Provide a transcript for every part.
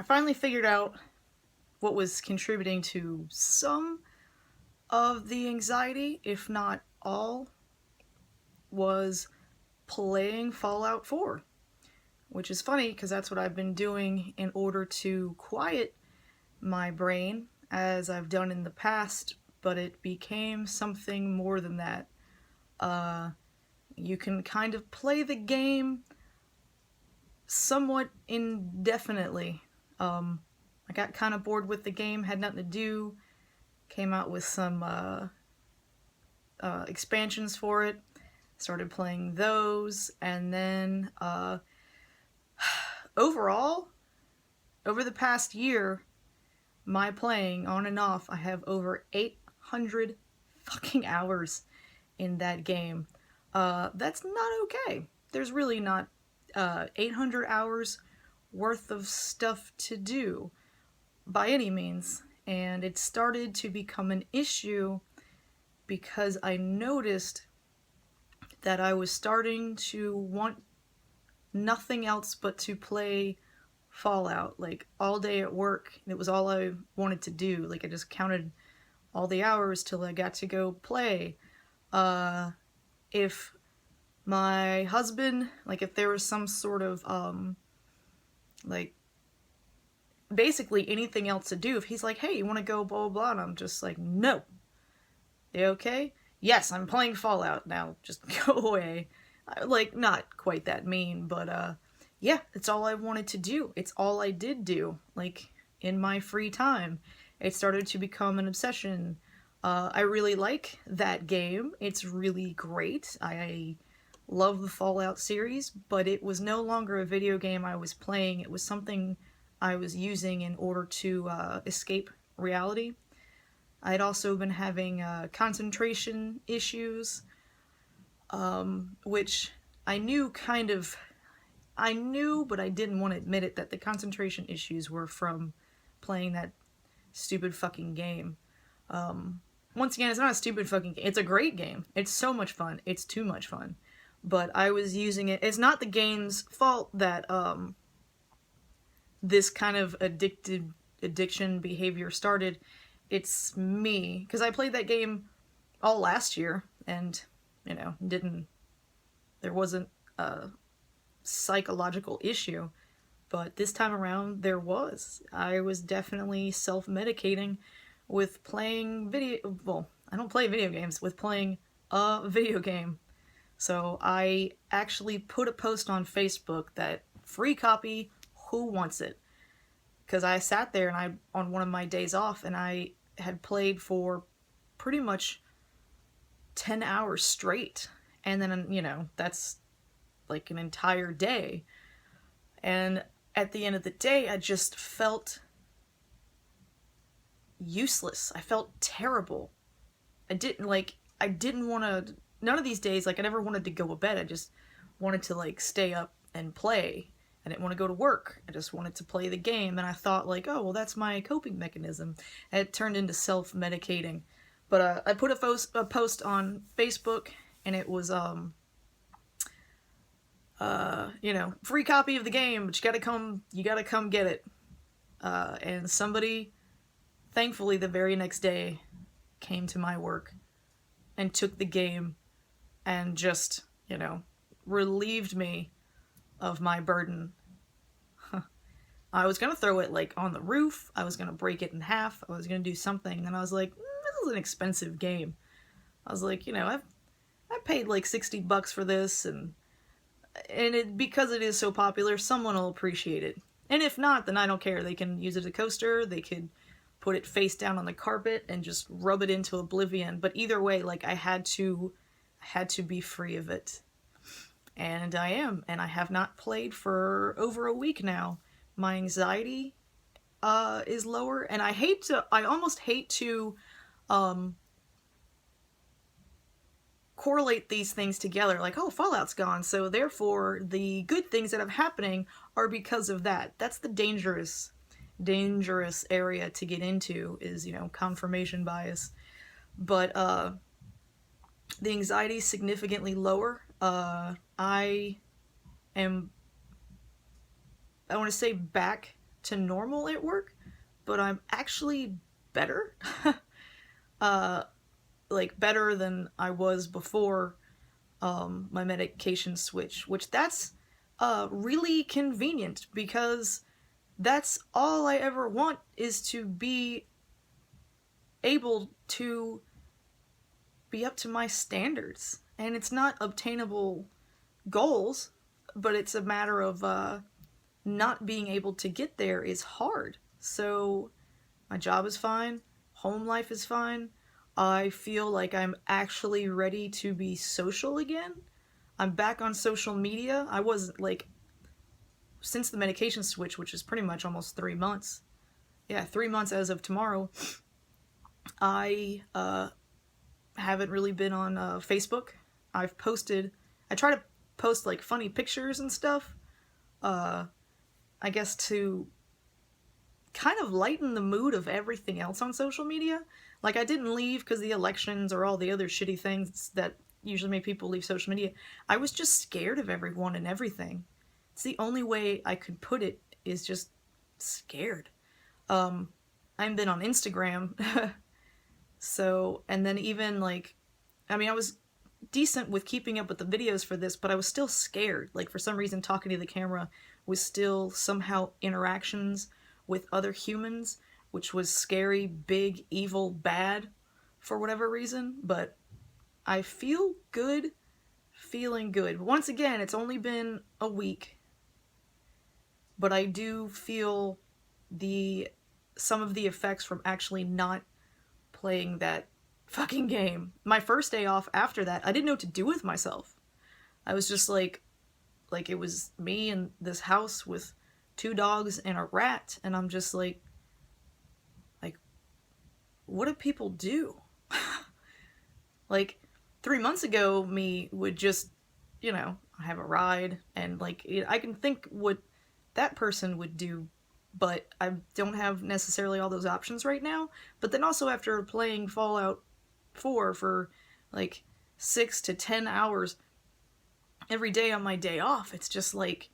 I finally figured out what was contributing to some of the anxiety, if not all, was playing Fallout 4. Which is funny because that's what I've been doing in order to quiet my brain, as I've done in the past, but it became something more than that. Uh, you can kind of play the game somewhat indefinitely. I got kind of bored with the game, had nothing to do, came out with some expansions for it, started playing those, and then overall, over the past year, my playing on and off, I have over 800 fucking hours in that game. That's not okay. There's really not 800 hours worth of stuff to do by any means. And it started to become an issue because I noticed that I was starting to want nothing else but to play Fallout, like all day at work. It was all I wanted to do. Like I just counted all the hours till I got to go play. If my husband, like if there was some sort of like basically anything else to do, if he's like, hey, you want to go blah blah blah, and I'm just like, no. You okay? Yes, I'm playing Fallout now. Just go away. Like, not quite that mean, but yeah, it's all I wanted to do. It's all I did do, like, in my free time. It started to become an obsession. I really like that game. It's really great. I love the Fallout series, but it was no longer a video game I was playing. It was something I was using in order to escape reality. I had also been having concentration issues, which I knew but I didn't want to admit it, that the concentration issues were from playing that stupid fucking game. Once again, it's not a stupid fucking game. It's a great game. It's so much fun. It's too much fun. But I was using it. It's not the game's fault that this kind of addiction behavior started. It's me. Because I played that game all last year and, there wasn't a psychological issue. But this time around, there was. I was definitely self-medicating with playing I don't play video games, with playing a video game. So I actually put a post on Facebook that free copy, who wants it? Because I sat there and on one of my days off, and I had played for pretty much 10 hours straight. And then, that's like an entire day. And at the end of the day, I just felt useless. I felt terrible. I didn't want to, none of these days, I never wanted to go to bed. I just wanted to, stay up and play. I didn't want to go to work. I just wanted to play the game. And I thought, oh, well, that's my coping mechanism. And it turned into self-medicating. But I put a post on Facebook, and it was, free copy of the game, but you gotta come get it. And somebody, thankfully, the very next day, came to my work and took the game and just, relieved me of my burden. I was gonna throw it, on the roof. I was gonna break it in half. I was gonna do something. And I was like, this is an expensive game. I was like, I paid $60 for this, and because it is so popular, someone will appreciate it. And if not, then I don't care. They can use it as a coaster. They could put it face down on the carpet and just rub it into oblivion. But either way, I had to be free of it. And I am. And I have not played for over a week now. My anxiety is lower. And I almost hate to correlate these things together, oh, Fallout's gone, so therefore the good things that have happening are because of that. That's the dangerous area to get into, is, confirmation bias. But the anxiety is significantly lower. I want to say back to normal at work, but I'm actually better. Like better than I was before my medication switch, which that's really convenient because that's all I ever want, is to be able to be up to my standards. And it's not obtainable goals, but it's a matter of not being able to get there is hard. So my job is fine, home life is fine. I feel like I'm actually ready to be social again. I'm back on social media. I wasn't, like, since the medication switch, which is pretty much almost 3 months. Yeah, 3 months as of tomorrow. I haven't really been on Facebook. I try to post like funny pictures and stuff. I guess to kind of lighten the mood of everything else on social media. Like, I didn't leave because the elections or all the other shitty things that usually make people leave social media. I was just scared of everyone and everything. It's the only way I could put it, is just scared. I haven't been on Instagram. So, and then even like, I mean, I was decent with keeping up with the videos for this, but I was still scared. Like, for some reason, talking to the camera was still somehow interactions with other humans, which was scary, big, evil, bad for whatever reason. But I feel good, feeling good. Once again, it's only been a week, but I do feel some of the effects from actually not playing that fucking game. My first day off after that, I didn't know what to do with myself. I was just like it was me in this house with 2 dogs and a rat, and I'm just like, what do people do? Like, 3 months ago, me would just, have a ride, and like, I can think what that person would do, but I don't have necessarily all those options right now. But then also, after playing Fallout 4 for like 6 to 10 hours every day on my day off, it's just like,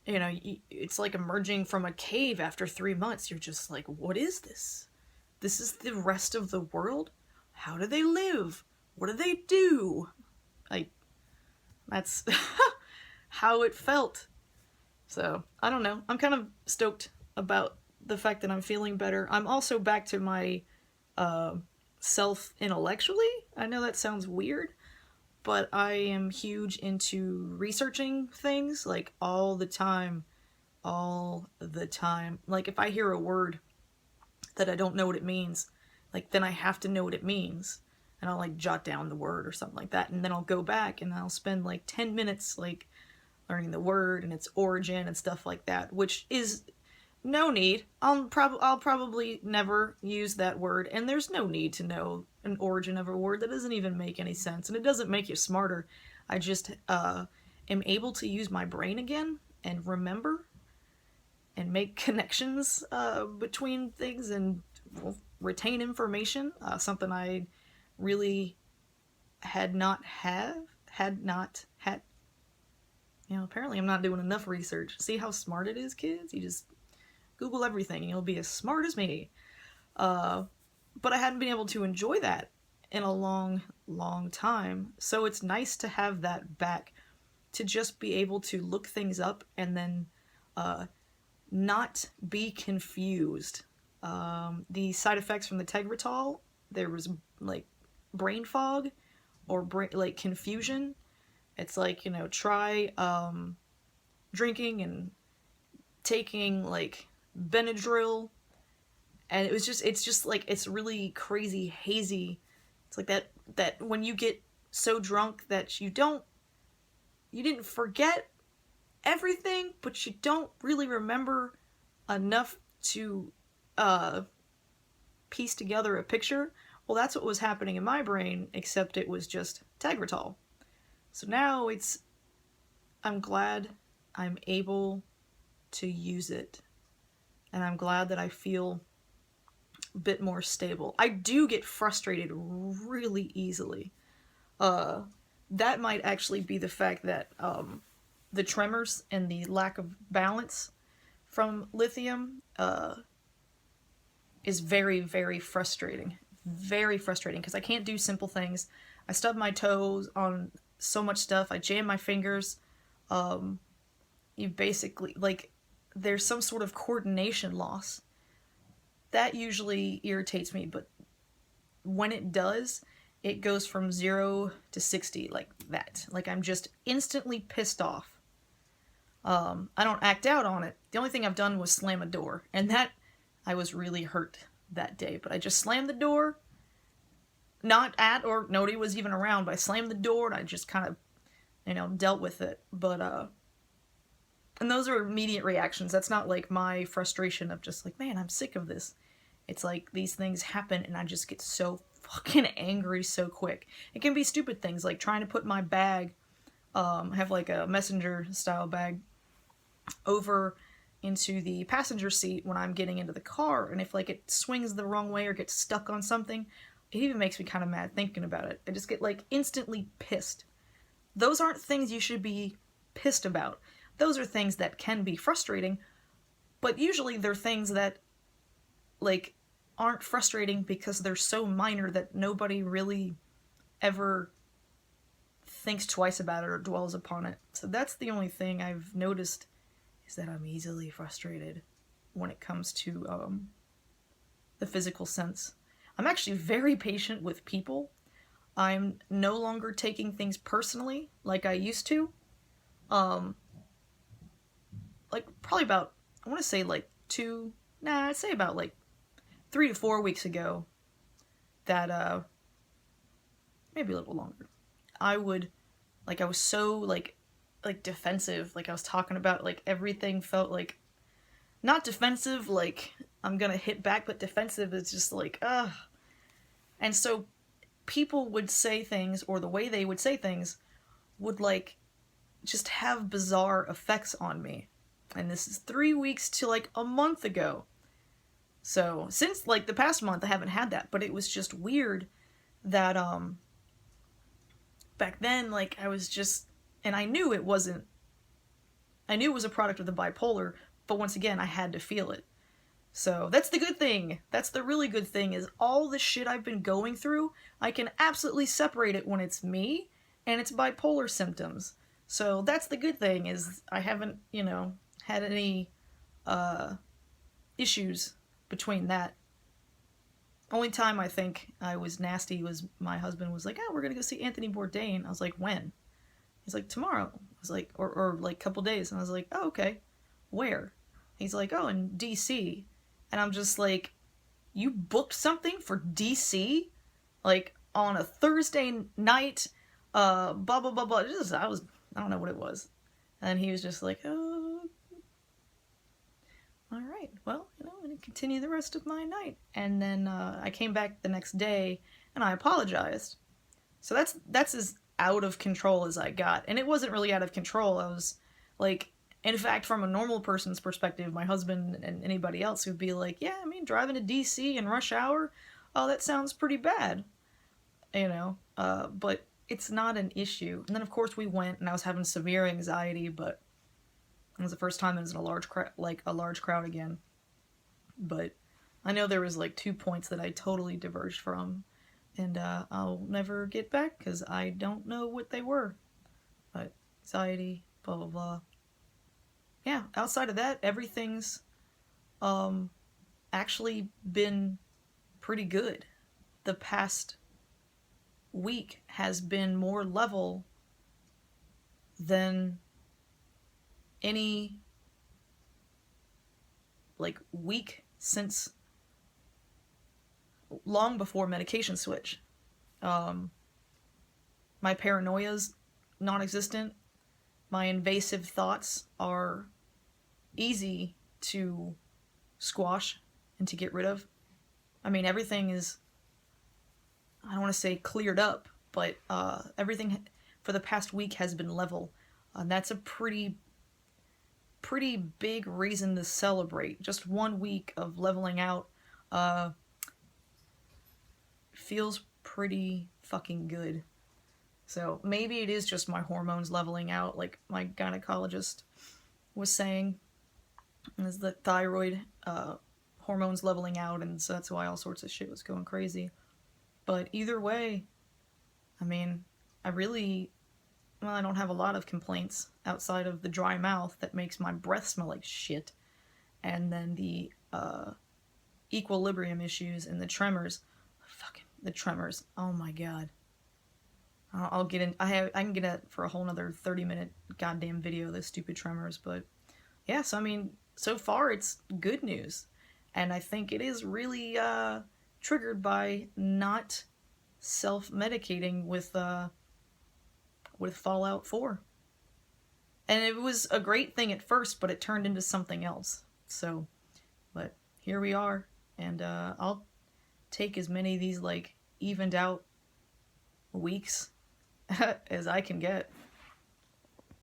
it's like emerging from a cave after 3 months. You're just like, what is this? This is the rest of the world? How do they live? What do they do? Like, that's how it felt. So, I don't know. I'm kind of stoked about the fact that I'm feeling better. I'm also back to my self intellectually. I know that sounds weird, but I am huge into researching things, like, all the time. All the time. Like, if I hear a word that I don't know what it means, like, then I have to know what it means. And I'll, like, jot down the word or something like that. And then I'll go back and I'll spend, like, 10 minutes, like, learning the word and its origin and stuff like that, which is no need. I'll probably never use that word, and there's no need to know an origin of a word. That doesn't even make any sense, and it doesn't make you smarter. I just am able to use my brain again and remember and make connections between things and retain information, something I really had not had. Apparently I'm not doing enough research. See how smart it is, kids? You just Google everything and you'll be as smart as me. But I hadn't been able to enjoy that in a long, long time. So it's nice to have that back, to just be able to look things up and then not be confused. The side effects from the Tegretol, there was like brain fog or confusion. It's like, try drinking and taking like Benadryl, and it's just like, it's really crazy hazy. It's like that when you get so drunk that you didn't forget everything, but you don't really remember enough to piece together a picture. Well, that's what was happening in my brain, except it was just Tegretol. So now I'm glad I'm able to use it, and I'm glad that I feel a bit more stable. I do get frustrated really easily. That might actually be the fact that the tremors and the lack of balance from Lithium is very, very frustrating. Very frustrating because I can't do simple things. I stub my toes on so much stuff. I jam my fingers. You basically, like, there's some sort of coordination loss. That usually irritates me, but when it does, it goes from 0 to 60 like that. Like, I'm just instantly pissed off. I don't act out on it. The only thing I've done was slam a door, and that, I was really hurt that day. But I just slammed the door, not at, or nobody was even around, but I slammed the door and I just kind of, dealt with it. But, and those are immediate reactions. That's not like my frustration of just like, man, I'm sick of this. It's like these things happen and I just get so fucking angry so quick. It can be stupid things like trying to put my bag, have like a messenger style bag, over into the passenger seat when I'm getting into the car, and if like it swings the wrong way or gets stuck on something, it even makes me kind of mad thinking about it. I just get like instantly pissed. Those aren't things you should be pissed about. Those are things that can be frustrating, but usually they're things that like aren't frustrating because they're so minor that nobody really ever thinks twice about it or dwells upon it. So that's the only thing I've noticed, is that I'm easily frustrated when it comes to the physical sense. I'm actually very patient with people. I'm no longer taking things personally like I used to. Like probably about, I want to say like I'd say about like 3 to 4 weeks ago, that maybe a little longer, I was so like defensive. Like I was talking about, like everything felt like, not defensive like I'm gonna hit back, but defensive is just like, ugh. And so people would say things, or the way they would say things would like just have bizarre effects on me. And this is 3 weeks to like a month ago. So since like the past month I haven't had that, but it was just weird that back then, like I was just, and I knew it was a product of the bipolar, but once again I had to feel it. So that's the good thing. That's the really good thing, is all the shit I've been going through, I can absolutely separate it when it's me and it's bipolar symptoms. So that's the good thing, is I haven't, had any issues between that. Only time I think I was nasty was my husband was like, oh, we're gonna go see Anthony Bourdain. I was like, when? He's like, tomorrow. I was like, or like a couple days. And I was like, oh, okay. Where? He's like, oh, in DC. And I'm just like, you booked something for DC? Like, on a Thursday night? Blah, blah, blah, blah. I don't know what it was. And he was just like, oh, all right, well, I'm going to continue the rest of my night. And then I came back the next day and I apologized. So that's as out of control as I got. And it wasn't really out of control. I was like, in fact, from a normal person's perspective, my husband and anybody else would be like, yeah, I mean, driving to DC in rush hour, oh, that sounds pretty bad. But it's not an issue. And then, of course, we went, and I was having severe anxiety, but it was the first time I was in a large crowd again. But I know there was like 2 points that I totally diverged from, and I'll never get back because I don't know what they were. But anxiety, blah blah blah. Yeah, outside of that, everything's actually been pretty good. The past week has been more level than any like week since long before medication switch. My paranoia's non-existent. My invasive thoughts are easy to squash and to get rid of. I mean, everything is, I don't want to say cleared up, but everything for the past week has been level. And that's a pretty big reason to celebrate. Just 1 week of leveling out feels pretty fucking good. So maybe it is just my hormones leveling out, like my gynecologist was saying. is the thyroid hormones leveling out, and so that's why all sorts of shit was going crazy. But either way, I mean, I really, well, I don't have a lot of complaints outside of the dry mouth that makes my breath smell like shit, and then the equilibrium issues and the tremors. Fucking the tremors. Oh my god. I'll get in. I can get it for a whole nother 30-minute goddamn video. Those stupid tremors, but yeah. So I mean, so far it's good news, and I think it is really triggered by not self-medicating with Fallout 4. And it was a great thing at first, but it turned into something else. So, but here we are, and I'll take as many of these like evened out weeks as I can get.